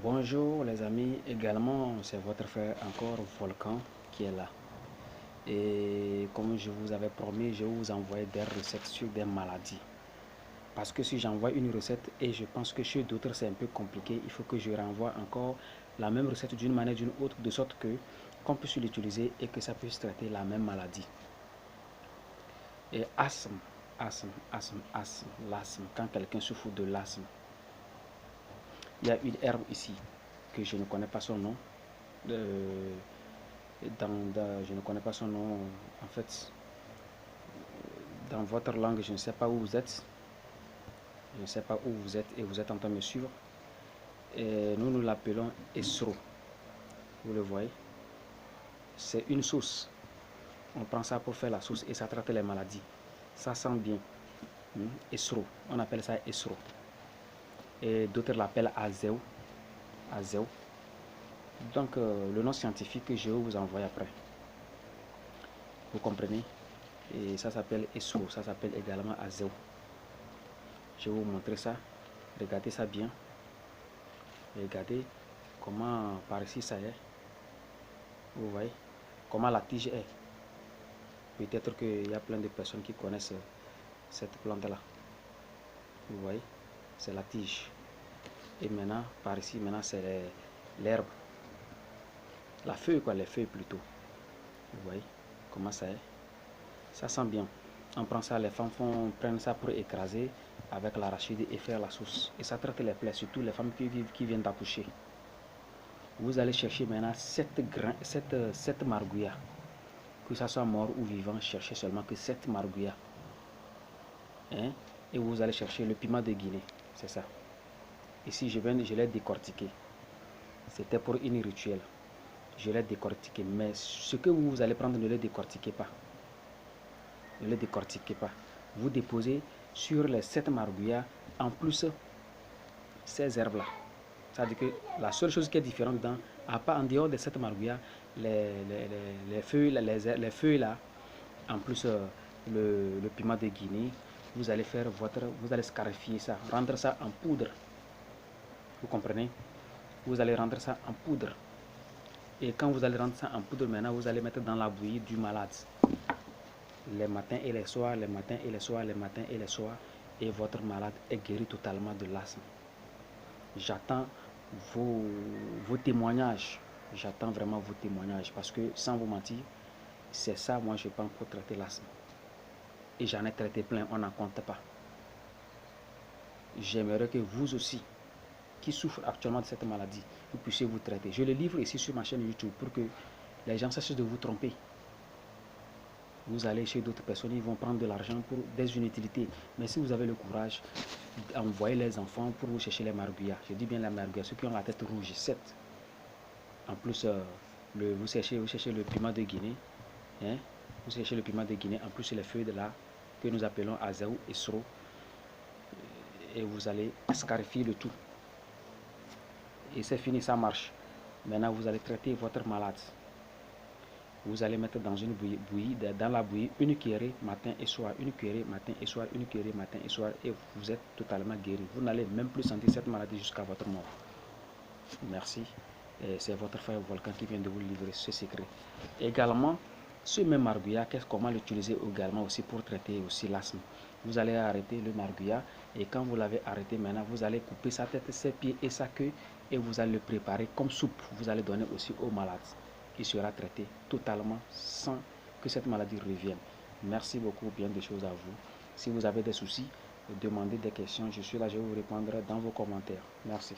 Bonjour les amis, également c'est votre frère encore Volcan qui est là. Et comme je vous avais promis, je vais vous envoyer des recettes sur des maladies. Parce que si j'envoie une recette et je pense que chez d'autres c'est un peu compliqué, il faut que je renvoie encore la même recette d'une manière ou d'une autre, de sorte que qu'on puisse l'utiliser et que ça puisse traiter la même maladie. Et l'asthme, quand quelqu'un souffre de l'asthme, il y a une herbe ici que je ne connais pas son nom. Je ne connais pas son nom. En fait, dans votre langue, je ne sais pas où vous êtes. Je ne sais pas où vous êtes et vous êtes en train de me suivre. Et nous l'appelons esro. Vous le voyez. C'est une sauce. On prend ça pour faire la sauce et ça traite les maladies. Ça sent bien. Esro. On appelle ça esro. Et d'autres l'appellent azéo. Azéo. Donc, le nom scientifique que je vais vous envoyer après. Vous comprenez? Et ça s'appelle esro. Ça s'appelle également azéo. Je vais vous montrer ça. Regardez ça bien. Regardez comment par ici ça est. Vous voyez comment la tige est. Peut-être qu'il y a plein de personnes qui connaissent cette plante-là. Vous voyez, c'est la tige. Et maintenant, par ici, maintenant c'est l'herbe. La feuille, quoi, les feuilles plutôt. Vous voyez comment ça est. Ça sent bien. On prend ça, les femmes prennent ça pour écraser avec l'arachide et faire la sauce. Et ça traite les plaies, surtout les femmes qui viennent d'accoucher. Vous allez chercher maintenant 7 margouillas. Que ça soit mort ou vivant, cherchez seulement que 7 margouillas. Hein? Et vous allez chercher le piment de Guinée. C'est ça. Ici, je l'ai décortiqué. C'était pour une rituel. Je l'ai décortiqué. Mais ce que vous allez prendre, ne le décortiquez pas. Ne le décortiquez pas. Vous déposez sur les 7 margouillas, en plus, ces herbes-là. C'est-à-dire que la seule chose qui est différente en dehors de cette margouillas, les feuilles là, en plus le piment de Guinée, vous allez scarifier ça, rendre ça en poudre. Vous comprenez? Vous allez rendre ça en poudre. Et quand vous allez rendre ça en poudre, maintenant vous allez mettre dans la bouillie du malade. Les matins et les soirs, les matins et les soirs, les matins et les soirs. Et votre malade est guéri totalement de l'asthme. J'attends vos témoignages. J'attends vraiment vos témoignages parce que sans vous mentir, c'est ça moi je pense pour traiter l'asthme. Et j'en ai traité plein, on n'en compte pas. J'aimerais que vous aussi, qui souffrent actuellement de cette maladie, vous puissiez vous traiter. Je le livre ici sur ma chaîne YouTube pour que les gens cessent de vous tromper. Vous allez chez d'autres personnes, ils vont prendre de l'argent pour des inutilités. Mais si vous avez le courage, envoyez les enfants pour vous chercher les margouillas. Je dis bien les margouillas, ceux qui ont la tête rouge, 7. En plus, vous cherchez le piment de Guinée. Hein? Vous cherchez le piment de Guinée. En plus, les feuilles de là, que nous appelons azéo et sro. Et vous allez scarifier le tout. Et c'est fini, ça marche. Maintenant, vous allez traiter votre malade. Vous allez mettre dans une bouillie, dans la bouillie, une cuillerée matin et soir, une cuillerée matin et soir, une cuillerée matin et soir, et vous êtes totalement guéri. Vous n'allez même plus sentir cette maladie jusqu'à votre mort. Merci. C'est votre frère Volcan qui vient de vous livrer ce secret. Également, ce même margouillat, comment l'utiliser également aussi pour traiter aussi l'asthme. Vous allez arrêter le margouillat et quand vous l'avez arrêté, maintenant vous allez couper sa tête, ses pieds et sa queue et vous allez le préparer comme soupe. Vous allez donner aussi aux malades. Il sera traité totalement sans que cette maladie revienne. Merci beaucoup, bien des choses à vous. Si vous avez des soucis, demandez des questions, je suis là, je vais vous répondre dans vos commentaires. Merci.